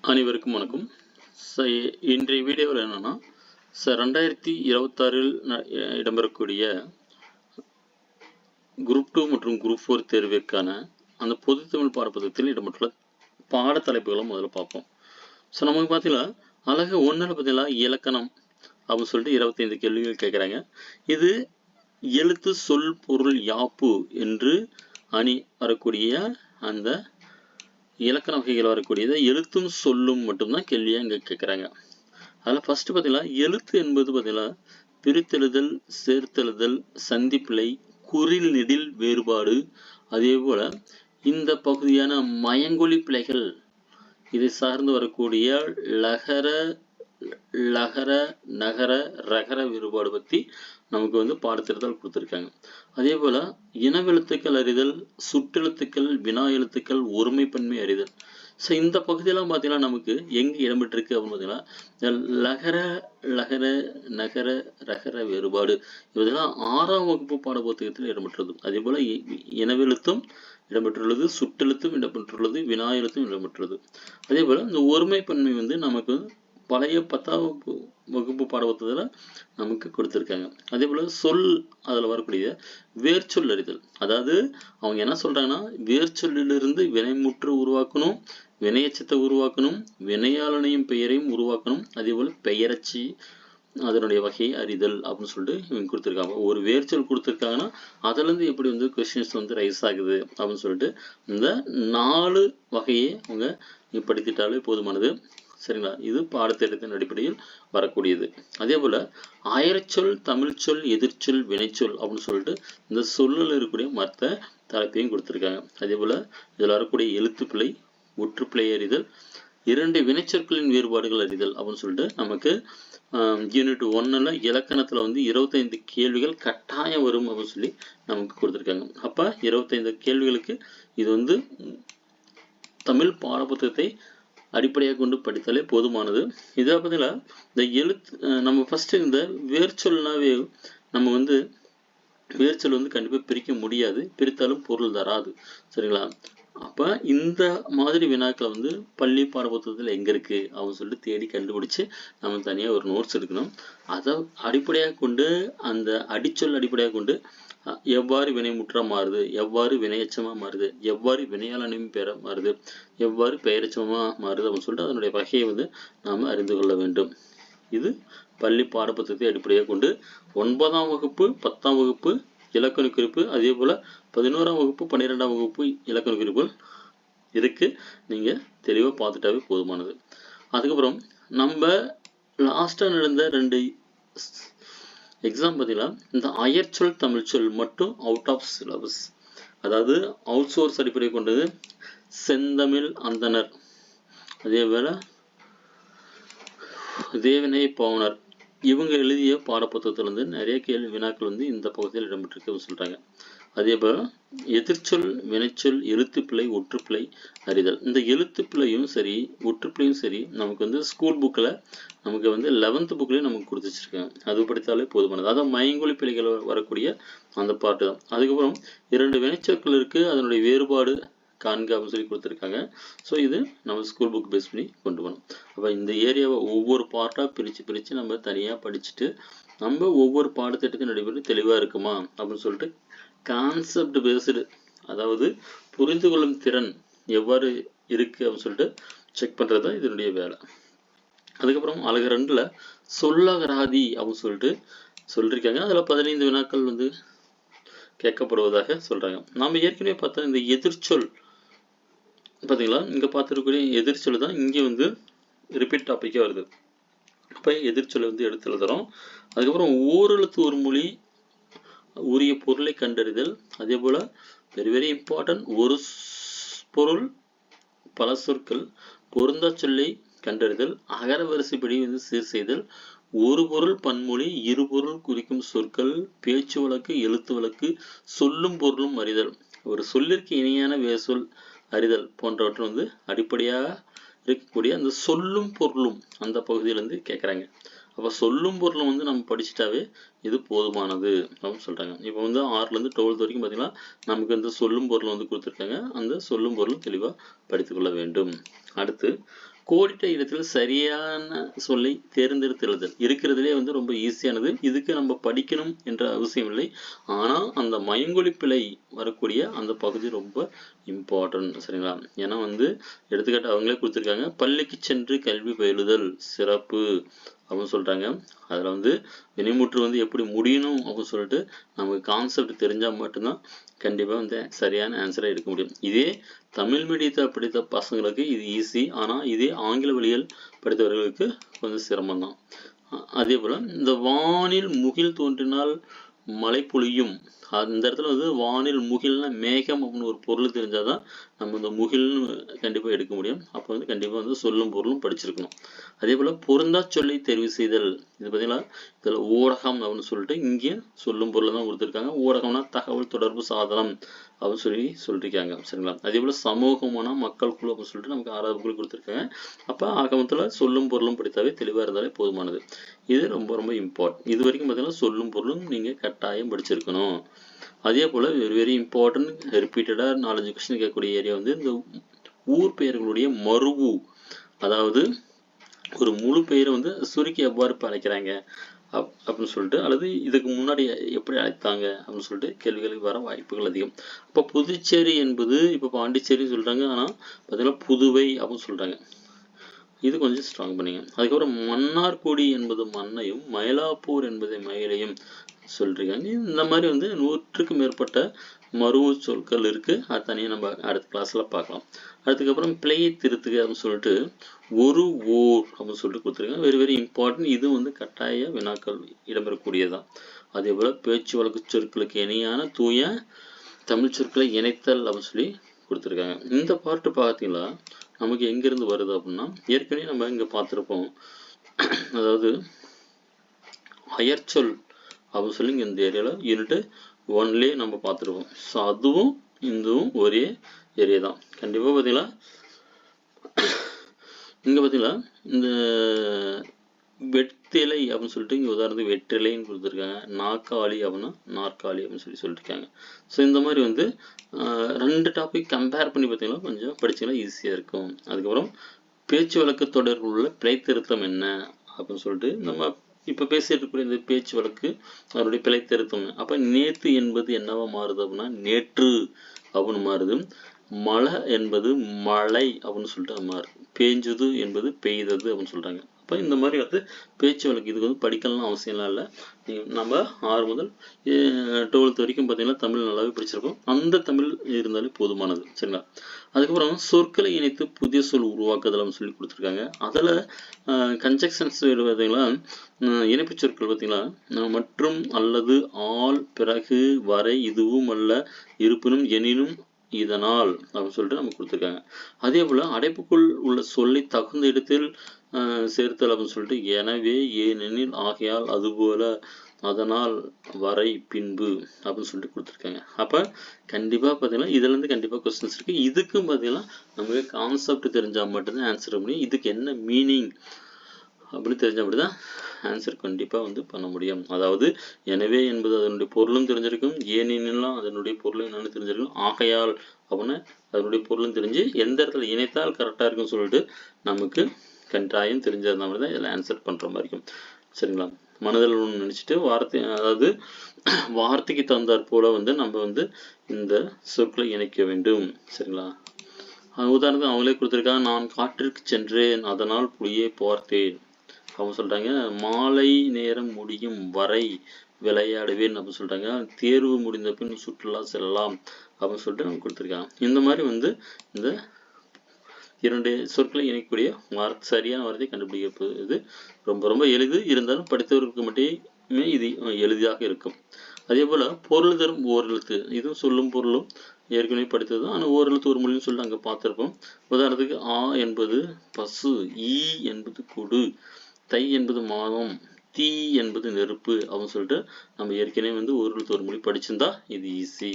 அனைவருக்கும் வணக்கம். இன்றைய வீடியோவில் என்னன்னா 2026 இடம்பெறக்கூடிய குரூப் 2 மற்றும் குரூப் 4 தேர்விற்கான அந்த பொது தமிழ் பாடப்புத்தகத்தில் இடம்பெற்றுள்ள பாட தலைப்புகளை முதல்ல பார்ப்போம். நமக்கு பார்த்தீங்கன்னா அழகு 1ல் பார்த்தீங்கன்னா இலக்கணம் அப்படின்னு சொல்லிட்டு 25 கேள்விகள் கேட்குறாங்க. இது எழுத்து சொல் பொருள் யாப்பு என்று அணி வரக்கூடிய அந்த இலக்கண வகைகள் வரக்கூடியது எழுத்தும் சொல்லும் மட்டும்தான் கேள்வியாக இங்கே கேட்குறாங்க. அதில் ஃபர்ஸ்ட் பார்த்தீங்கன்னா எழுத்து என்பது பார்த்தீங்கன்னா பிரித்தெழுதல், சேர்த்தெழுதல், சந்திப்பிழை, குறில் நெடில் வேறுபாடு, அதே போல இந்த பகுதியான மயங்கொலி பிழைகள் இதை சார்ந்து வரக்கூடிய லகர நகர ரகர வேறுபாடு பற்றி நமக்கு பாடத்திட்டத்தில் கொடுத்துருக்காங்க. அதே போல இனவெழுத்துக்கள் அறிதல், சுற்றெழுத்துக்கள், வினா எழுத்துக்கள், ஒருமைப்பன்மை அறிதல். இந்த பகுதியெல்லாம் பார்த்தீங்கன்னா நமக்கு எங்கே இடம்பெற்றிருக்கு அப்படின்னு பார்த்தீங்கன்னா லகர நகர ரகர வேறுபாடு இதெல்லாம் 6ஆம் வகுப்பு பாட புத்தகத்தில் இடம்பெற்றுள்ளது. அதே போல இனவெழுத்தும் இடம்பெற்றுள்ளது, சுற்றெழுத்தும் இடம்பெற்றுள்ளது, வினா எழுத்தும் இடம்பெற்றுள்ளது. அதே போல இந்த ஒருமைப்பன்மை நமக்கு பழைய 10ஆம் வகுப்பு பாடப்புத்தகத்தில் நமக்கு கொடுத்துருக்காங்க. அதே போல் சொல் அதில் வரக்கூடிய வேர்ச்சொல் அறிதல். அதாவது அவங்க என்ன சொல்கிறாங்கன்னா வேர்ச்சொல்லிலிருந்து வினைமுற்று உருவாக்கணும், வினையச்சத்தை உருவாக்கணும், வினையாளனையும் பெயரையும் உருவாக்கணும். அதே போல் பெயரச்சி அதனுடைய வகையை அறிதல் அப்படின்னு சொல்லிட்டு இவங்க கொடுத்துருக்காங்க. ஒரு வேர்ச்சொல் கொடுத்துருக்காங்கன்னா அதுலேருந்து எப்படி கொஸ்டின்ஸ் ரைஸ் ஆகுது அப்படின்னு சொல்லிட்டு இந்த 4 வகையை அவங்க படித்துட்டாலே போதுமானது. சரிங்களா? இது பாடத்திட்டத்தின் அடிப்படையில் வரக்கூடியது. அதே போல அயற்சொல், தமிழ்ச்சொல், எதிர்ச்சொல், வினைச்சொல் அப்படின்னு சொல்லிட்டு இந்த சொல்லில் இருக்கக்கூடிய மற்ற தலைப்பையும் கொடுத்துருக்காங்க. அதே போல இதில் வரக்கூடிய எழுத்துப்பிழை, ஒற்றுப்பிழை அறிதல், 2 வினைச்சொற்களின் வேறுபாடுகள் அறிதல் அப்படின்னு சொல்லிட்டு நமக்கு யூனிட் 1ல் இலக்கணத்தில் 25 கேள்விகள் கட்டாயம் வரும் அப்படின்னு சொல்லி நமக்கு கொடுத்துருக்காங்க. அப்போ 25 கேள்விகளுக்கு இது தமிழ் பாடப்புத்தகத்தை அடிப்படையாக கொண்டு படித்தாலே போதுமானது. இதில் பார்த்தீங்கன்னா இந்த எழுத்து நம்ம ஃபர்ஸ்ட் இந்த வேர்ச்சொல்னாவே நம்ம வேர்ச்சொல் கண்டிப்பாக பிரிக்க முடியாது, பிரித்தாலும் பொருள் தராது. சரிங்களா? அப்போ இந்த மாதிரி வினாக்களை பள்ளி பாடப்புத்தகத்தில் எங்கே இருக்குது அப்படின்னு சொல்லிட்டு தேடி கண்டுபிடிச்சி நம்ம தனியாக ஒரு நோட்ஸ் எடுக்கணும். அதை அடிப்படையாக கொண்டு அந்த அடிச்சொல் அடிப்படையாக கொண்டு எவ்வாறு வினைமுற்றா மாறுது, எவ்வாறு வினையச்சமாக மாறுது, எவ்வாறு வினையாளனையும் பெற மாறுது, எவ்வாறு பெயரச்சமாக மாறுது அப்படின்னு சொல்லிட்டு அதனுடைய வகையை நாம் அறிந்து கொள்ள வேண்டும். இது பள்ளி பாடப்புத்தகத்தை அடிப்படையாக கொண்டு 9ஆம் வகுப்பு 10ஆம் வகுப்பு இலக்கண குறிப்பு, அதே போல் 11ஆம் வகுப்பு 12ஆம் வகுப்பு இலக்கண குறிப்புகள் இருக்கு. நீங்கள் தெளிவாக பார்த்துட்டாவே போதுமானது. அதுக்கப்புறம் நம்ம லாஸ்ட்டாக நடந்த 2 எக்ஸாம் பார்த்தீங்கன்னா இந்த அயற்சொல் தமிழ்ச்சொல் மட்டும் அவுட் ஆஃப் சிலபஸ், அதாவது அவுட் சோர்ஸ் அடிப்படை கொண்டது செந்தமிழ் அந்தனர், அதே போல தேவனை பவுனர் இவங்க எழுதிய பாடப்புத்தகத்தில் நிறைய கேள்வி வினாக்கள் இந்த பகுதியில் இடம்பெற்றிருக்கு சொல்கிறாங்க. அதே போல் எதிர்ச்சொல், வினைச்சொல், எழுத்துப்பிழை, ஒற்றுப்பிழை அறிதல். இந்த எழுத்துப்பிழையும் சரி ஒற்றுப்பிழையும் சரி நமக்கு ஸ்கூல் புக்கில் நமக்கு 11th புக்லேயும் நமக்கு கொடுத்து வச்சிருக்காங்க. அது படித்தாலே போதுமானது. அதான் மயங்கொலி பிழைகள் வரக்கூடிய அந்த பாட்டு தான். அதுக்கப்புறம் 2 வினைச்சொற்கள் இருக்குது, அதனுடைய வேறுபாடு காண்க அப்படின்னு சொல்லி கொடுத்துருக்காங்க. இது நம்ம ஸ்கூல் புக் பேஸ் பண்ணி கொண்டு போகணும். அப்போ இந்த ஏரியாவை ஒவ்வொரு பார்ட்டாக பிரித்து நம்ம தனியாக படிச்சுட்டு நம்ம ஒவ்வொரு பாடத்திட்டத்தின் அடிப்படையில் தெளிவாக இருக்குமா அப்படின்னு சொல்லிட்டு கான்செப்ட் பேஸ்டு, அதாவது புரிந்து கொள்ளும் திறன் எவ்வாறு இருக்குது அப்படின்னு சொல்லிட்டு செக் பண்ணுறது தான் இதனுடைய வேலை. அதுக்கப்புறம் அழகு 2ல் சொல்லகராதி அப்படின்னு சொல்லிட்டு சொல்லியிருக்காங்க. அதில் 15 வினாக்கள் கேட்கப்படுவதாக சொல்கிறாங்க. நாம் ஏற்கனவே பார்த்தா இந்த எதிர்ச்சொல் பார்த்தீங்களா, இங்கே பார்த்துருக்கூடிய எதிர்ச்சொல் தான் இங்கே ரிப்பீட் டாப்பிக்காக வருது. அப்போ எதிர்ச்சொல்லை எடுத்து எழுதுகிறோம். அதுக்கப்புறம் ஓரெழுத்து ஒரு மொழி, உரிய பொருளை கண்டறிதல், அதே போல் வெரி வெரி இம்பார்ட்டன்ட் ஒரு பொருள் பல சொற்கள், பொருந்தா சொல்லை கண்டறிதல், அகர வரிசைப்படி சீர் செய்தல், ஒரு பொருள் பன்மொழி, இரு பொருள் குறிக்கும் சொற்கள், பேச்சு வழக்கு, எழுத்து வழக்கு, சொல்லும் பொருளும் அறிதல், ஒரு சொல்லிற்கு இணையான வேர்சொல் அறிதல் போன்றவற்றை அடிப்படையாக இருக்கக்கூடிய அந்த சொல்லும் பொருளும் அந்த பகுதியிலேருந்து கேட்குறாங்க. அப்போ சொல்லும் பொருளும் நம்ம படிச்சுட்டாவே இது போதுமானது அப்படின்னு சொல்கிறாங்க. இப்போ 6லேருந்து 12th வரைக்கும் பார்த்தீங்கன்னா நமக்கு சொல்லும் பொருள் கொடுத்துருக்காங்க. அந்த சொல்லும் பொருளும் தெளிவாக படித்துக்கொள்ள வேண்டும். அடுத்து கோடிட்ட இடத்தில் சரியான சொல்லை தேர்ந்தெடுத்து எழுதல் இருக்கிறதுலே வந்து ரொம்ப ஈஸியானது. இதுக்கு நம்ம படிக்கணும் என்ற அவசியம் இல்லை. ஆனா அந்த மயங்கொலி பிழை வரக்கூடிய அந்த பகுதி ரொம்ப இம்பார்ட்டன்ட். சரிங்களா? ஏன்னா வந்து எடுத்துக்காட்டு அவங்களே கொடுத்துருக்காங்க. பள்ளிக்கு சென்று கல்வி பயிலுதல் சிறப்பு அப்படின்னு சொல்றாங்க. அதுல வந்து வினைமுற்று வந்து எப்படி முடியணும் அப்படின்னு சொல்லிட்டு நமக்கு கான்செப்ட் தெரிஞ்சா மட்டும்தான் கண்டிப்பா வந்து சரியான ஆன்சரை எடுக்க முடியும். இதே தமிழ் மீடியத்தை படித்த பசங்களுக்கு இது ஈஸி. ஆனா இதே ஆங்கில வழியில் படித்தவர்களுக்கு கொஞ்சம் சிரமம் தான். அதே போல இந்த வானில் முகில் தோன்றினால் மழை பொழியும். அந்த இடத்துல வந்து வானில் முகில்னா மேகம் அப்படின்னு ஒரு பொருள் தெரிஞ்சாதான் நம்ம இந்த முகில்னு கண்டிப்பா எடுக்க முடியும். அப்போ வந்து கண்டிப்பா வந்து சொல்லும் பொருளும் படிச்சிருக்கணும். அதே போல பொருந்தா சொல்லை தெரிவு செய்தல். இது பார்த்தீங்கன்னா இதுல ஊடகம் அப்படின்னு சொல்லிட்டு இங்கே சொல்லும் பொருள் தான் கொடுத்துருக்காங்க. ஊடகம்னா தகவல் தொடர்பு சாதனம் அப்படின்னு சொல்லியிருக்காங்க. சரிங்களா? அதே போல சமூகமான மக்கள் குழு அப்படின்னு சொல்லிட்டு நமக்கு 6வது குழு கொடுத்துருக்காங்க. அப்ப ஆகமத்துல சொல்லும் பொருளும் படித்தாவே தெளிவா இருந்தாலே போதுமானது. இது ரொம்ப ரொம்ப இம்பார்ட்டன்ட். இது வரைக்கும் பார்த்தீங்கன்னா சொல்லும் பொருளும் நீங்க கட்டாயம் படிச்சிருக்கணும். அதே போல வெரி இம்பார்ட்டன்ட் ரிப்பீட்டடா 4-5 கொஸ்டின் கேட்கக்கூடிய ஏரியா வந்து இந்த ஊர் பெயர்களுடைய மருவு. அதாவது ஒரு முழு பெயரை வந்து சுருக்கி எவ்வாறு அழைக்கிறாங்க அப்படின்னு சொல்லிட்டு, அல்லது இதுக்கு முன்னாடி எப்படி அழைத்தாங்க அப்படின்னு சொல்லிட்டு கேள்விகளுக்கு வர வாய்ப்புகள் அதிகம். அப்போ புதுச்சேரி என்பது இப்போ பாண்டிச்சேரின்னு சொல்றாங்க. ஆனா பார்த்தீங்கன்னா புதுவை அப்படின்னு சொல்றாங்க. இது கொஞ்சம் ஸ்ட்ராங் பண்ணிங்க. அதுக்கப்புறம் மன்னார்குடி என்பது மண்ணையும் மயிலாப்பூர் என்பதை மயிலையும் சொல்லிருக்காங்க. இந்த மாதிரி வந்து 100க்கும் மேற்பட்ட மருவு சொற்கள் இருக்கு. அது தனியாக நம்ம அடுத்த கிளாஸ்ல பார்க்கலாம். அதுக்கப்புறம் பிழையை திருத்துக அப்படின்னு சொல்லிட்டு ஒரு ஓர் அப்படின்னு சொல்லிட்டு கொடுத்துருக்காங்க. Very important. இது வந்து கட்டாய வினாக்கள் இடம்பெறக்கூடியதான். அதே போல பேச்சு வழக்கு சொற்களுக்கு இணையான தூய தமிழ் சொற்களை இணைத்தல் அப்படின்னு சொல்லி கொடுத்துருக்காங்க. இந்த பார்ட் பார்த்தீங்களா நமக்கு எங்கிருந்து வருது அப்படின்னா ஏற்கனவே நம்ம இங்க பார்த்துருப்போம். அதாவது அயற்சொல் அப்படின்னு சொல்லி இந்த ஏரியால யூனிட் 1லயே நம்ம பார்த்துருப்போம். ஸோ அதுவும் இதுவும் ஒரே ஏரியா தான். கண்டிப்பா பார்த்தீங்களா இங்க பார்த்தீங்களா இந்த வெற்றிலை அப்படின்னு சொல்லிட்டு இங்க உதாரணத்துக்கு வெற்றிலைன்னு கொடுத்துருக்காங்க. நாற்காலி அப்படின்னா நாற்காலி அப்படின்னு சொல்லியிருக்காங்க. ஸோ இந்த மாதிரி வந்து 2 டாபிக் கம்பேர் பண்ணி பார்த்தீங்கன்னா கொஞ்சம் படிச்சீங்கன்னா ஈஸியா இருக்கும். அதுக்கப்புறம் பேச்சு வழக்கு தொடர்பில் உள்ள பிழை திருத்தம் என்ன அப்படின்னு சொல்லிட்டு நம்ம இப்ப பேசிட்டு இருக்கக்கூடிய இந்த பேச்சு வழக்கு அதனுடைய பிழை திருத்தம். அப்ப நேத்து என்பது என்னவா மாறுது அப்படின்னா நேற்று அப்படின்னு மாறுது. மழை என்பது மழை அப்படின்னு சொல்லிட்டு மாறுது. பேஞ்சுது என்பது பெய்தது அப்படின்னு சொல்றாங்க. அப்ப இந்த மாதிரி வந்து பேச்சு வழக்கு இதுக்கு வந்து படிக்கலாம் அவசியம்லாம் இல்லை. நம்ம 6 முதல் 12th வரைக்கும் பார்த்தீங்கன்னா தமிழ் நல்லாவே படிச்சிருக்கோம். அந்த தமிழ் இருந்தாலே போதுமானது. சரிங்களா? அதுக்கப்புறம் சொற்களை இணைத்து புதிய சொல் உருவாக்குதல் சொல்லி கொடுத்துருக்காங்க. அதில் கன்ஜெக்ஷன்ஸ் பார்த்தீங்களா இணைப்பு சொற்கள் பார்த்தீங்களா மற்றும் அல்லது ஆல் பிறகு வரை இதுவும் அல்ல இருப்பினும் எனினும் இதனால் அப்படின்னு சொல்லிட்டு நமக்கு கொடுத்துருக்காங்க. அதே போல அடைப்புக்குள் உள்ள சொல்லை தகுந்த இடத்தில் சேர்த்தல் அப்படின்னு சொல்லிட்டு எனவே ஏனெனில் ஆகையால் அதுபோல அதனால் வரை பின்பு அப்படின்னு சொல்லிட்டு கொடுத்துருக்காங்க. அப்ப கண்டிப்பா பார்த்தீங்கன்னா இதுல இருந்து கண்டிப்பா கொஸ்டின்ஸ் இருக்கு. இதுக்கும் பார்த்தீங்கன்னா நமக்கு கான்செப்ட் தெரிஞ்சா மட்டும்தான் ஆன்சர் முடியும். இதுக்கு என்ன மீனிங் அப்படின்னு தெரிஞ்சா மட்டும்தான் ஆன்சர் கண்டிப்பா வந்து பண்ண முடியும். அதாவது எனவே என்பது அதனுடைய பொருளும் தெரிஞ்சிருக்கும். ஏனெனிலாம் அதனுடைய பொருளும் என்னன்னு தெரிஞ்சிருக்கும். ஆகையால் அப்படின்னு அதனுடைய பொருளும் தெரிஞ்சு எந்த இடத்துல இணைத்தால் கரெக்டா இருக்குன்னு சொல்லிட்டு நமக்கு கட்டாயம் தெரிஞ்சிருந்தா மாதிரி தான் இதில் ஆன்சர் பண்ற மாதிரி இருக்கும். சரிங்களா? மனதில் ஒன்று நினைச்சிட்டு வார்த்தை அதாவது வார்த்தைக்கு தகுந்தாற் போல வந்து நம்ம வந்து இந்த சொற்களை இணைக்க வேண்டும். சரிங்களா? உதாரணத்துக்கு அவங்களே கொடுத்துருக்காங்க. நான் காட்டிற்கு சென்றேன் அதனால் புலியை பார்த்தேன் அவங்க சொல்றாங்க. மாலை நேரம் முடியும் வரை விளையாடுவேன் அப்படின்னு சொல்றாங்க. தேர்வு முடிந்த பின் சுற்றுலா செல்லலாம் அப்படின்னு சொல்லிட்டு நம்ம கொடுத்துருக்காங்க. இந்த மாதிரி வந்து இந்த 2 சொற்களை இணைக்கக்கூடிய சரியான வார்த்தையை கண்டுபிடிக்கிறது ரொம்ப ரொம்ப எளிது. இருந்தாலும் படித்தவர்களுக்கு மட்டுமே இது எளிதாக இருக்கும். அதே போல பொருள் தரும் ஓரெழுத்து இதுவும் சொல்லும் பொருளும் ஏற்கனவே படித்தது தான். ஆனால் ஓரெழுத்து ஒரு மொழின்னு சொல்லிட்டு அங்கே பார்த்துருப்போம். உதாரணத்துக்கு ஆ என்பது பசு, ஈ என்பது கொடு, தை என்பது மாதம், தீ என்பது நெருப்பு அப்படின்னு சொல்லிட்டு நம்ம ஏற்கனவே வந்து ஒரு எழுத்து ஒரு மொழி படிச்சிருந்தா இது ஈஸி.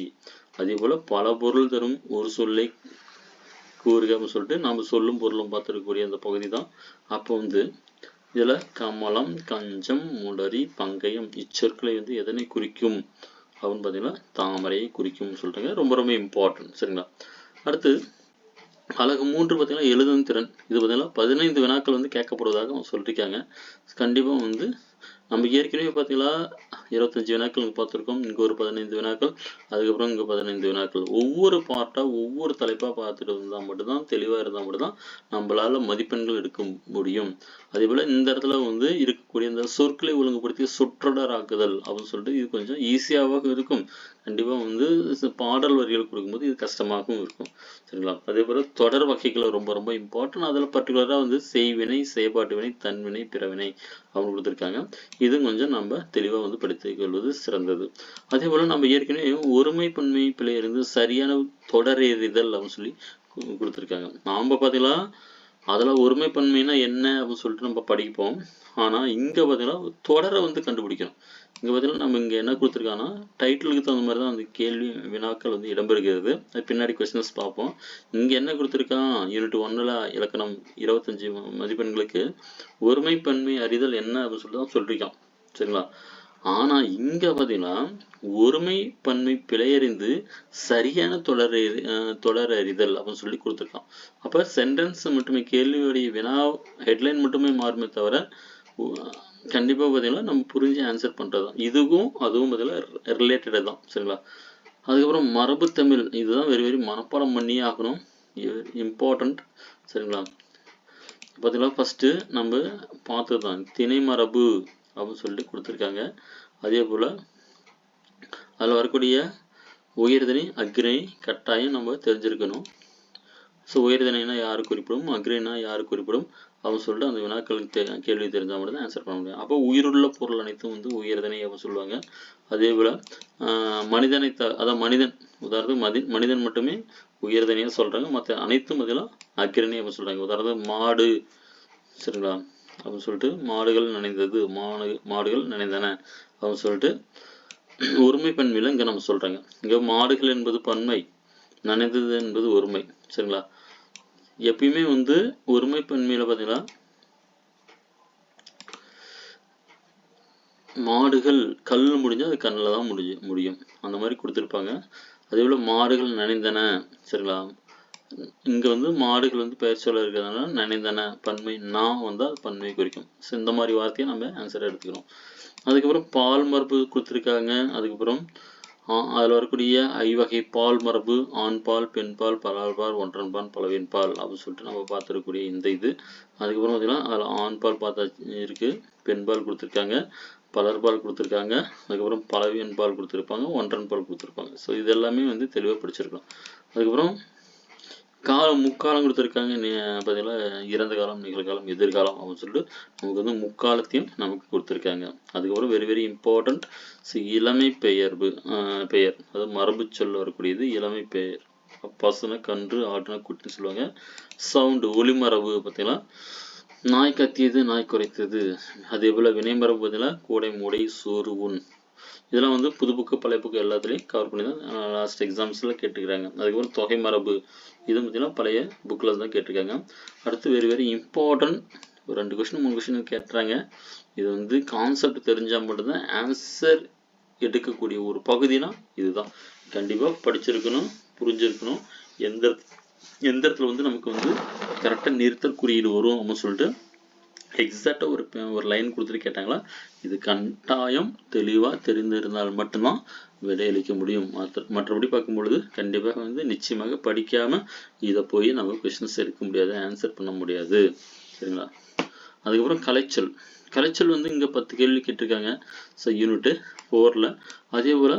அதே போல பல பொருள் தரும் ஒரு சொல்லை கூறுக அப்படின்னு சொல்லிட்டு நம்ம சொல்லும் பொருளும் பார்த்துருக்கக்கூடிய அந்த பகுதி தான். அப்போ வந்து இதுல கமலம், கஞ்சம், முளரி, பங்கயம் இச்சொற்களை வந்து எதனை குறிக்கும் அப்படின்னு பார்த்தீங்கன்னா தாமரையை குறிக்கும் சொல்றாங்க. ரொம்ப ரொம்ப இம்பார்ட்டன்ட். சரிங்களா? அடுத்து அழகு 3 பார்த்தீங்கன்னா எழுதும் திறன். இது பார்த்தீங்கன்னா 15 வினாக்கள் வந்து கேட்கப்படுவதாக அவங்க சொல்லியிருக்காங்க. கண்டிப்பா வந்து நம்ம ஏற்கனவே பார்த்தீங்கன்னா 25 வினாக்கள் இங்க பார்த்துருக்கோம். இங்க ஒரு 15 வினாக்கள், அதுக்கப்புறம் இங்க 15 வினாக்கள். ஒவ்வொரு பார்ட்டா ஒவ்வொரு தலைப்பா பார்த்துட்டு இருந்தா மட்டும்தான், தெளிவா இருந்தா மட்டும்தான் நம்மளால மதிப்பெண்கள் எடுக்க முடியும். அதேபோல இந்த இடத்துல வந்து இருக்கக்கூடிய இந்த சொற்களை ஒழுங்குபடுத்தி சொற்றொடராக்குதல் அப்படின்னு சொல்லிட்டு இது கொஞ்சம் ஈஸியாகவும் இருக்கும். கண்டிப்பா வந்து பாடல் வரிகள் கொடுக்கும்போது இது கஷ்டமாகவும் இருக்கும். சரிங்களா? அதே போல தொடர் வகைகள் ரொம்ப ரொம்ப இம்பார்ட்டன்ட். அதில் பர்டிகுலராக வந்து செய்வினை, செயற்பாட்டு வினை, தன்வினை, பிறவினை அவங்க கொடுத்துருக்காங்க. இதுவும் கொஞ்சம் நம்ம தெளிவாக வந்து படித்துக் கொள்வது சிறந்தது. அதே போல நம்ம ஏற்கனவே ஒருமை பன்மை பிழையிலிருந்து சரியான தொடரெறிதல் அப்படின்னு சொல்லி கொடுத்துருக்காங்க. நாம பார்த்தீங்கன்னா அதில் ஒருமை பன்மைனா என்ன அப்படின்னு சொல்லிட்டு நம்ம படிப்போம். ஆனால் இங்கே பார்த்தீங்கன்னா தொடரை வந்து கண்டுபிடிக்கணும். இங்கே பார்த்தீங்கன்னா நம்ம இங்கே என்ன கொடுத்துருக்காங்கன்னா டைட்டிலுக்கு தகுந்த மாதிரி தான் அந்த கேள்வி வினாக்கள் வந்து இடம்பெறுகிறது. அது பின்னாடி கொஸ்டின்ஸ் பார்ப்போம். இங்கே என்ன கொடுத்துருக்கான், யூனிட் 1ல் இலக்கணம் 25 மதிப்பெண்களுக்கு ஒருமை பன்மை அறிதல் என்ன அப்படின்னு சொல்லிட்டு தான் சொல்லியிருக்கான். சரிங்களா? ஆனா இங்க பார்த்தீங்கன்னா ஒருமை பன்மை பிழையறிந்து சரியான தொடரறிதல் அப்படின்னு சொல்லி கொடுத்துருக்கான். அப்ப சென்டென்ஸ் மட்டுமே, கேள்வியுடைய வினா ஹெட்லைன் மட்டுமே மாறுமே தவிர கண்டிப்பா பார்த்தீங்கன்னா நம்ம புரிஞ்சு ஆன்சர் பண்றதுதான். இதுவும் அதுவும் பார்த்தீங்கன்னா ரிலேட்டட் தான். சரிங்களா? அதுக்கப்புறம் மரபு தமிழ், இதுதான் வெரி வெரி மனப்பாடம் பண்ணியே ஆகணும், இம்பார்ட்டன்ட். சரிங்களா? பார்த்தீங்கன்னா ஃபர்ஸ்ட் நம்ம பார்த்தது தான் திணை மரபு அப்படின்னு சொல்லிட்டு கொடுத்துருக்காங்க. அதே போல் அதில் வரக்கூடிய உயர்தனி அக்ரிணை கட்டாயம் நம்ம தெரிஞ்சிருக்கணும். ஸோ உயர்தனைனா யாரு குறிப்பிடும், அக்ரினா யாரு குறிப்பிடும் அப்படின்னு சொல்லிட்டு அந்த வினாக்களுக்கு கேள்வி தெரிஞ்சால் மட்டும் தான் ஆன்சர் பண்ண முடியும். அப்போ உயிருள்ள பொருள் அனைத்தும் வந்து உயர்தனை அப்படின்னு சொல்லுவாங்க. அதே போல் மனிதனை அதான் மனிதன், உதாரணத்துக்கு மனிதன் மட்டுமே உயர்தனையாக சொல்கிறாங்க. மற்ற அனைத்தும் பதிலாக அக்ரிணை அப்படின்னு சொல்கிறாங்க. உதாரணத்துக்கு மாடு, சரிங்களா, அப்படின்னு சொல்லிட்டு மாடுகள் நினைந்தது, மாடுகள் நினைந்தன அப்படின்னு சொல்லிட்டு ஒருமை பன்மையில இங்க நம்ம சொல்றாங்க. இங்க மாடுகள் என்பது பன்மை, நனைந்தது என்பது ஒருமை. சரிங்களா? எப்பயுமே வந்து ஒருமை பன்மையில பாத்தீங்கன்னா மாடுகள் கல் முடிஞ்சா அது கண்ணில் தான் முடியும் அந்த மாதிரி கொடுத்துருப்பாங்க. அதே போல மாடுகள் நனைந்தன. சரிங்களா? இங்க வந்து மாடுகள் வந்து பெயர் சொல்ல இருக்கிறதுனால நனைந்தன பன்மை, நான் வந்து அது பன்மை குறிக்கும். ஸோ இந்த மாதிரி வார்த்தையை நம்ம ஆன்சர் எடுத்துக்கிறோம். அதுக்கப்புறம் பால் மரபு கொடுத்துருக்காங்க. அதுக்கப்புறம் அதில் வரக்கூடிய ஐவகை பால் மரபு, ஆண் பால், பெண் பால், பலால்பால், ஒன்றன் பால், பலவின் பால் அப்படின்னு சொல்லிட்டு நம்ம பார்த்துருக்கக்கூடிய இந்த இது. அதுக்கப்புறம் பார்த்தீங்கன்னா அதில் ஆண் பால் பார்த்தா இருக்கு, பெண் பால் கொடுத்துருக்காங்க, பலர்பால் கொடுத்துருக்காங்க, அதுக்கப்புறம் பலவின் பால் கொடுத்துருப்பாங்க, ஒன்றன் பால் கொடுத்துருப்பாங்க. ஸோ இது எல்லாமே வந்து தெளிவாக படிச்சிருக்கோம். அதுக்கப்புறம் காலம் முக்காலம் கொடுத்துருக்காங்க. பார்த்தீங்கன்னா இறந்த காலம், நிகழ்காலம், எதிர்காலம் அப்படின்னு சொல்லிட்டு நமக்கு வந்து முக்காலத்தையும் நமக்கு கொடுத்துருக்காங்க. அதுக்கப்புறம் வெரி வெரி இம்பார்ட்டன்ட் இளமை பெயர்வு, பெயர், அதாவது மரபு சொல்ல வரக்கூடியது இளமை பெயர். பசுன, கன்று, ஆடுன, குட்டின்னு சொல்லுவாங்க. சவுண்டு, ஒளிமரபு பார்த்தீங்கன்னா நாய் கத்தியது, நாய் குறைத்தது. அதே போல் வினைமரபு பார்த்தீங்கன்னா கூடை, மூடை, சோறு, உண். இதெல்லாம் வந்து புது புக்கு பழைய புக்கு எல்லாத்துலேயும் கவர் பண்ணி தான் லாஸ்ட் எக்ஸாம்ஸில் கேட்டுக்கிறாங்க. அதுக்கப்புறம் தொகை மரபு, இது பார்த்தீங்கன்னா பழைய புக்கில் தான் கேட்டிருக்காங்க. அடுத்து வெரி வெரி இம்பார்ட்டன்ட் ஒரு 2 கொஸ்டின் 3 கொஸ்டின் கேட்டுறாங்க. இது வந்து கான்செப்ட் தெரிஞ்சால் மட்டும்தான் ஆன்சர் எடுக்கக்கூடிய ஒரு பகுதினா இதுதான். கண்டிப்பாக படிச்சிருக்கணும், புரிஞ்சிருக்கணும். எந்த இடத்துல வந்து நமக்கு வந்து கரெக்டாக நிறுத்தல் குறியீடு வரும் அப்படின்னு சொல்லிட்டு எக்ஸாக்டாக ஒரு லைன் கொடுத்துட்டு கேட்டாங்களா, இது கட்டாயம் தெளிவாக தெரிந்திருந்தால் மட்டும்தான் விடையளிக்க முடியும். மற்றபடி பார்க்கும்பொழுது கண்டிப்பாக வந்து நிச்சயமாக படிக்காமல் இதை போய் நம்ம கொஸ்டின்ஸ் எடுக்க முடியாது, ஆன்சர் பண்ண முடியாது. சரிங்களா? அதுக்கப்புறம் கலைச்சொல். கலைச்சொல் வந்து இங்கே 10 கேள்வி கேட்டிருக்காங்க. ஸோ யூனிட் 4ல். அதே போல்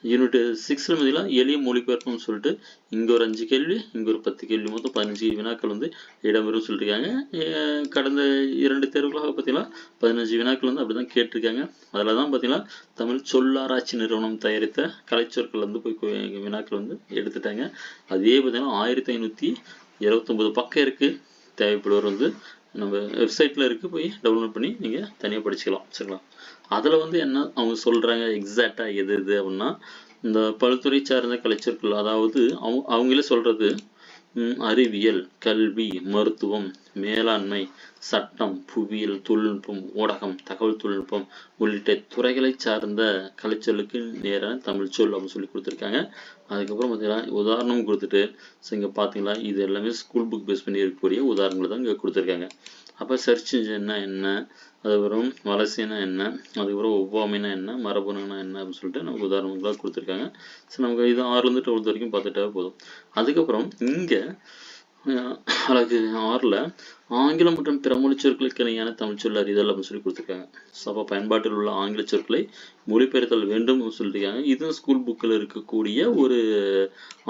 யூனிட் 6ல் பார்த்தீங்கன்னா எளிய மொழிபெயர்ப்புன்னு சொல்லிட்டு இங்கே ஒரு 5 கேள்வி, இங்கே ஒரு 10 கேள்வி, மொத்தம் 15 வினாக்கள் வந்து இடம்பெறும் சொல்லியிருக்காங்க. கடந்த 2 தேர்வுகளாக பார்த்தீங்கன்னா 15 வினாக்கள் வந்து அப்படி தான் கேட்டிருக்காங்க. அதில் தான் பார்த்தீங்கன்னா தமிழ் சொல்லாராய்ச்சி நிறுவனம் தயாரித்த கலைச்சொற்கள் வந்து போய் வினாக்கள் வந்து எடுத்துட்டாங்க. அதே பார்த்தீங்கன்னா 1529 பக்கம் இருக்குது. தேவைப்படுவர் வந்து நம்ம வெப்சைட்டில் இருக்குது, போய் டவுன்லோட் பண்ணி நீங்கள் தனியாக படிச்சுக்கலாம். சரிங்களா? அதில் வந்து என்ன அவங்க சொல்கிறாங்க எக்ஸாக்டாக எது அப்படின்னா, இந்த பல்துறை சார்ந்த கலைச்சொற்கள், அதாவது அவங்களே சொல்கிறது அறிவியல், கல்வி, மருத்துவம், மேலாண்மை, சட்டம், புவியியல், தொழில்நுட்பம், ஊடகம், தகவல் தொழில்நுட்பம் உள்ளிட்ட துறைகளை சார்ந்த கலைச்சொல்லுக்கு நேரான தமிழ் சொல் அப்படின்னு சொல்லி கொடுத்துருக்காங்க. அதுக்கப்புறம் பார்த்தீங்கன்னா உதாரணம் கொடுத்துட்டு ஸோ இங்கே பார்த்தீங்களா இது எல்லாமே ஸ்கூல் புக் பேஸ் பண்ணி இருக்கக்கூடிய உதாரணங்களை தான் இங்கே கொடுத்துருக்காங்க. அப்போ சர்ச் இன்ஜின்னா என்ன, அதுக்கப்புறம் வலசைனா என்ன, அதுக்கப்புறம் ஒவ்வாமைனா என்ன, மரபணுனா என்ன அப்படின்னு சொல்லிட்டு நமக்கு உதாரணங்களாக கொடுத்துருக்காங்க. ஸோ நமக்கு இது 6லேருந்து 12 வரைக்கும் பார்த்துட்டா போதும். அதுக்கப்புறம் இங்கே அழகு 6ல் ஆங்கிலம் மற்றும் பிற மொழிச் சொற்களுக்கு இணையான தமிழ் சொல் அறிதல் அப்படின்னு சொல்லி கொடுத்துருக்காங்க. ஸோ அப்போ பயன்பாட்டில் உள்ள ஆங்கில சொற்களை மொழிபெயர்த்தல் வேண்டும் அப்படின்னு சொல்லியிருக்காங்க. இதுவும் ஸ்கூல் புக்கில் இருக்கக்கூடிய ஒரு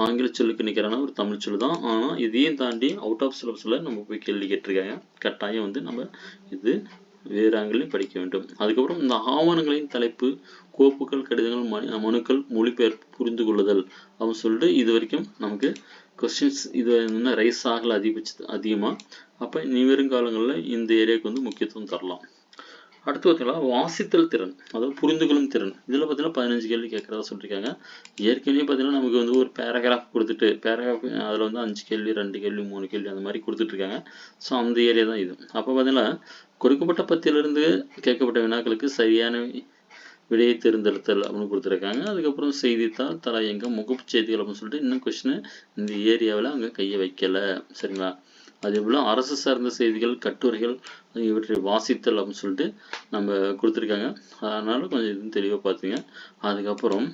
ஆங்கில சொல்லுக்கு நிற்கிறான ஒரு தமிழ் சொல் தான். ஆனால் இதையும் தாண்டி அவுட் ஆஃப் சிலபஸில் நம்ம போய் கேள்வி கேட்டிருக்காங்க. கட்டாயம் வந்து நம்ம இது வேறு ஆங்கிலையும் படிக்க வேண்டும். அதுக்கப்புறம் இந்த ஆவணங்களின் தலைப்பு, கோப்புகள், கடிதங்கள், மனுக்கள், மொழிபெயர்ப்பு, புரிந்து கொள்ளுதல் அப்படின்னு சொல்லிட்டு இது வரைக்கும் நமக்கு கொஸ்டின்ஸ் இது என்ன ரைஸ் ஆகல அதிகமாக. அப்போ இனி வரும் காலங்களில் இந்த ஏரியாவுக்கு வந்து முக்கியத்துவம் தரலாம். அடுத்து பார்த்தீங்கன்னா வாசித்தல் திறன், அதாவது புரிந்துகொள்ளும் திறன். இதில் பார்த்தீங்கன்னா 15 கேள்வி கேட்குறதா சொல்லியிருக்காங்க. ஏற்கனவே பார்த்தீங்கன்னா நமக்கு வந்து ஒரு பேராகிராஃப் கொடுத்துட்டு அதில் வந்து 5 கேள்வி, 2 கேள்வி, 3 கேள்வி அந்த மாதிரி கொடுத்துட்ருக்காங்க. ஸோ அந்த ஏரியா தான் இது. அப்போ பார்த்தீங்கன்னா கொடுக்கப்பட்ட பத்தியிலிருந்து கேட்கப்பட்ட வினாக்களுக்கு சரியான விடையை தேர்ந்தெடுத்தல் அப்படின்னு கொடுத்துருக்காங்க. அதுக்கப்புறம் செய்தித்தாள், தலையங்கம், முகப்பு செய்திகள் அப்படின்னு சொல்லிட்டு இன்னும் கொஸ்டின் இந்த ஏரியாவில் அங்கே கையை வைக்கலை. சரிங்களா? அதே போல் அரசு சார்ந்த செய்திகள், கட்டுரைகள் இவற்றை வாசித்தல் அப்படின்னு சொல்லிட்டு நம்ம கொடுத்துருக்காங்க. அதனால் கொஞ்சம் இது தெளிவாக பார்த்துங்க. அதுக்கப்புறம்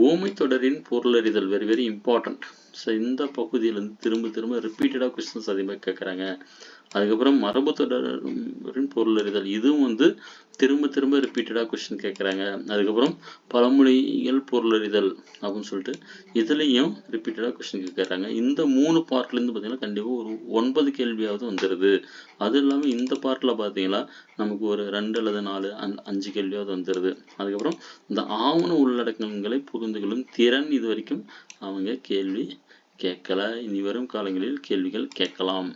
ஓமை தொடரின் பொருளறிதல் வெரி வெரி இம்பார்ட்டண்ட். ஸோ இந்த பகுதியிலேருந்து திரும்ப திரும்ப ரிப்பீட்டடாக கொஸ்டின்ஸ் அதிகமாக கேட்குறாங்க. அதுக்கப்புறம் மரபு தொடரின் பொருளறிதல் இதுவும் வந்து திரும்ப திரும்ப ரிப்பீட்டடாக கொஸ்டின் கேட்குறாங்க. அதுக்கப்புறம் பழமொழிகள் பொருளறிதல் அப்படின்னு சொல்லிட்டு இதுலேயும் ரிப்பீட்டடாக கொஸ்டின் கேட்குறாங்க. இந்த 3 பார்ட்லேருந்து பார்த்தீங்கன்னா கண்டிப்பாக ஒரு 9 கேள்வியாவது வந்துடுது. அது இல்லாமல் இந்த பார்ட்டில் பார்த்தீங்கன்னா நமக்கு ஒரு 2 அல்லது 4 5 கேள்வியாவது வந்துடுது. அதுக்கப்புறம் இந்த ஆவண உள்ளடக்கங்களை புரிந்து கொள்ளும் திறன் இது வரைக்கும் அவங்க கேள்வி கேட்கல. இனி வரும் காலங்களில் கேள்விகள் கேட்கலாம்.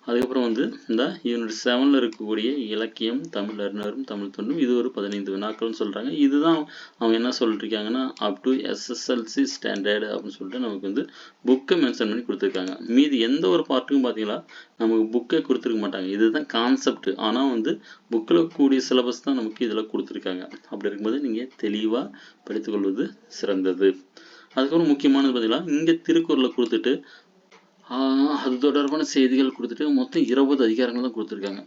அதுக்கப்புறம் வந்து இந்த யூனிட் 7ல் இருக்கக்கூடிய இலக்கியம், தமிழ் அறிஞரும் தமிழ் தொண்டும் இது ஒரு 15 வினாக்கள்னு சொல்கிறாங்க. இதுதான் அவங்க என்ன சொல்லியிருக்காங்கன்னா அப் டு SSLC ஸ்டாண்டர்டு அப்படின்னு சொல்லிட்டு நமக்கு வந்து புக்கை மென்ஷன் பண்ணி கொடுத்துருக்காங்க. மீதி எந்த ஒரு பார்ட்டுக்கும் பார்த்தீங்கன்னா நமக்கு புக்கை கொடுத்துருக்க மாட்டாங்க. இதுதான் கான்செப்ட். ஆனால் வந்து புக்கில் கூடிய சிலபஸ் தான் நமக்கு இதில் கொடுத்துருக்காங்க. அப்படி இருக்கும்போது நீங்கள் தெளிவாக படித்துக்கொள்வது சிறந்தது. அதுக்கப்புறம் முக்கியமானது பார்த்தீங்கன்னா இங்கே திருக்குறளை கொடுத்துட்டு அது தொடர்பான செய்திகள் கொடுத்துட்டு மொத்தம் 20 அதிகாரங்கள் தான் கொடுத்துருக்காங்க.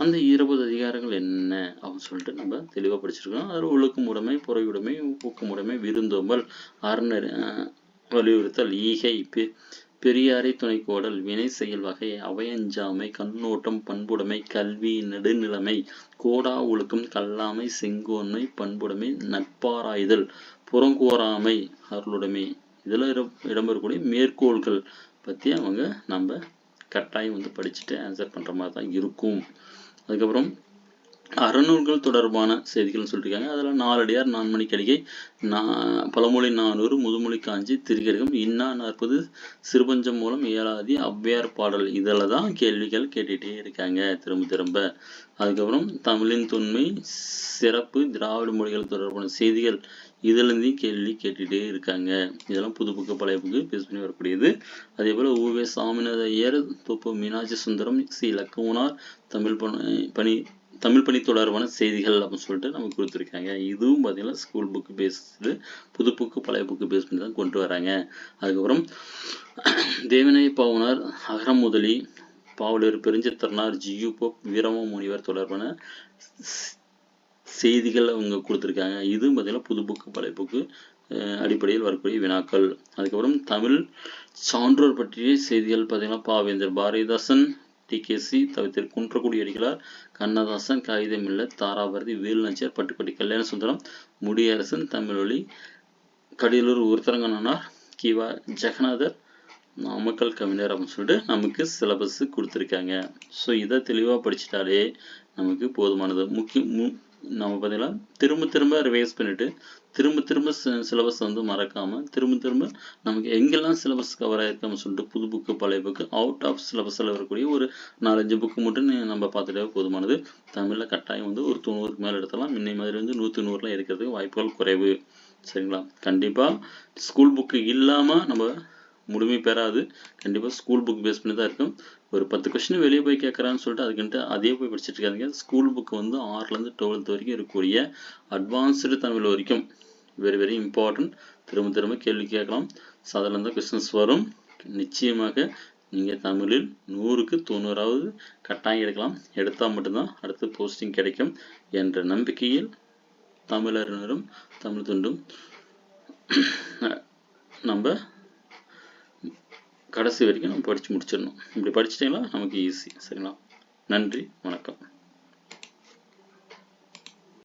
அந்த 20 அதிகாரங்கள் என்ன அப்படின்னு சொல்லிட்டு நம்ம தெளிவாக படிச்சிருக்கோம். அதில் ஒழுக்கமுடைமை, பொறையுடைமை, ஊக்கமுடைமை, விருந்தோம்பல், அறநெறி வலியுறுத்தல், ஈகை, பெரியாரை துணைக்கோடல், வினை செயல் வகை, அவையஞ்சாமை, கண்ணோட்டம், பண்புடைமை, கல்வி, நெடுநிலைமை, கோடா ஒழுக்கம், கல்லாமை, செங்கோன்மை, பண்புடைமை, நட்பாராய்தல், புறங்கோராமை, அருளுடைமை இதில் இடம்பெறக்கூடிய மேற்கோள்கள் பற்றி அவங்க நம்ம கட்டாயம் வந்து படிச்சுட்டு ஆன்சர் பண்ணுற மாதிரி தான் இருக்கும். அதுக்கப்புறம் அறநூல்கள் தொடர்பான செய்திகள்னு சொல்லியிருக்காங்க. அதில் 4 அடியார், 4 மணிக்கடிகை, பழமொழி 400, முதுமொழி காஞ்சி, திருக்கடிகம், இன்னா 40, சிறுபஞ்சம் மூலம், ஏழாதி, ஔவையார் பாடல் இதில் தான் கேள்விகள் கேட்டுகிட்டே இருக்காங்க திரும்ப திரும்ப. அதுக்கப்புறம் தமிழின் தொன்மை, சிறப்பு, திராவிட மொழிகள் தொடர்பான செய்திகள் இதுலேருந்தையும் கேள்வி கேட்டுகிட்டே இருக்காங்க. இதெல்லாம் புது புக்கு பழைய புக்கு பேஸ் பண்ணி வரக்கூடியது. அதே போல் உவே சாமிநாத ஐயர், தோப்பு மீனாட்சி சுந்தரம், சி லக்குவனார் தமிழ் பணி தொடர்பான செய்திகள் அப்படின்னு சொல்லிட்டு நமக்கு கொடுத்துருக்காங்க. இதுவும் பார்த்தீங்கன்னா ஸ்கூல் புக்கு பேஸ்டு புது புக்கு பழைய புக்கு பேஸ் பண்ணி தான் கொண்டு வராங்க. அதுக்கப்புறம் தேவநேய பாவனார், அகரம் முதலி, பாவலர் பெருஞ்சித்திரனார், ஜியு போப், வீரம முனிவர் தொடர்பான செய்திகள் அவங்க கொடுத்துருக்காங்க. இதுவும் பார்த்தீங்கன்னா புது புக்கு பழைய புக்கு அடிப்படையில் வரக்கூடிய வினாக்கள். அதுக்கப்புறம் தமிழ் சான்றோர் பற்றிய செய்திகள் பார்த்தீங்கன்னா பாவேந்தர், பாரதிதாசன், டிகேசி, தவிர குன்றக்குடி அடிகளார், கண்ணதாசன், காகிதமில்ல, தாராபாரதி, வேலுநாச்சியார், பட்டுக்கோட்டை கல்யாண சுந்தரம், முடியரசன், தமிழொலி, கடலூர் உருத்தரங்கனார், கிவா ஜெகநாதர், நாமக்கல் கவிஞர் அப்படின்னு சொல்லிட்டு நமக்கு சிலபஸ் கொடுத்துருக்காங்க. ஸோ இதை தெளிவாக படிச்சிட்டாலே நமக்கு போதுமானது. நம்ம பார்த்தீங்கன்னா திரும்ப திரும்ப ரிவைஸ் பண்ணிட்டு திரும்ப திரும்ப சிலபஸ் வந்து மறக்காமல் திரும்ப திரும்ப நமக்கு எங்கெல்லாம் சிலபஸ் கவர் ஆயிருக்கான்னு சொல்லிட்டு புது புக்கு பழைய புக்கு அவுட் ஆஃப் சிலபஸில் வரக்கூடிய ஒரு 4-5 புக்கு மட்டும் நம்ம பார்த்துட்டே போதுமானது. தமிழில் கட்டாயம் வந்து ஒரு 90க்கு மேலே எடுத்தலாம். முன்னை மாதிரி வந்து 100-100லாம் இருக்கிறதுக்கு வாய்ப்புகள் குறைவு. சரிங்களா? கண்டிப்பாக ஸ்கூல் புக்கு இல்லாமல் நம்ம முழுமை பெறாது. கண்டிப்பாக ஸ்கூல் புக் பேஸ் பண்ணி தான் இருக்கும். ஒரு 10 கொஸ்டின் வெளியே போய் கேட்குறான்னு சொல்லிட்டு அதுக்கிட்ட அதே போய் படிச்சுட்டு இருக்காங்க. ஸ்கூல் புக்கு வந்து 6லேருந்து 12th வரைக்கும் இருக்கக்கூடிய அட்வான்ஸ்டு தமிழ் வரைக்கும் வெரி வெரி இம்பார்ட்டன்ட். திரும்ப திரும்ப கேள்வி கேட்கலாம். ஸோ அதில் இருந்தால் கொஸ்டின்ஸ் வரும். நிச்சயமாக நீங்கள் தமிழில் 100க்கு 90ஆவது கட்டாயம் எடுக்கலாம். எடுத்தால் மட்டும்தான் அடுத்து போஸ்டிங் கிடைக்கும் என்ற நம்பிக்கையில் தமிழறிஞரும் தமிழ் துண்டும் நம்ம கடைசி வரைக்கும் நம்ம படித்து முடிச்சிடணும். இப்படி படிச்சிட்டிங்கன்னா நமக்கு ஈஸி. சரிங்களா? நன்றி, வணக்கம்.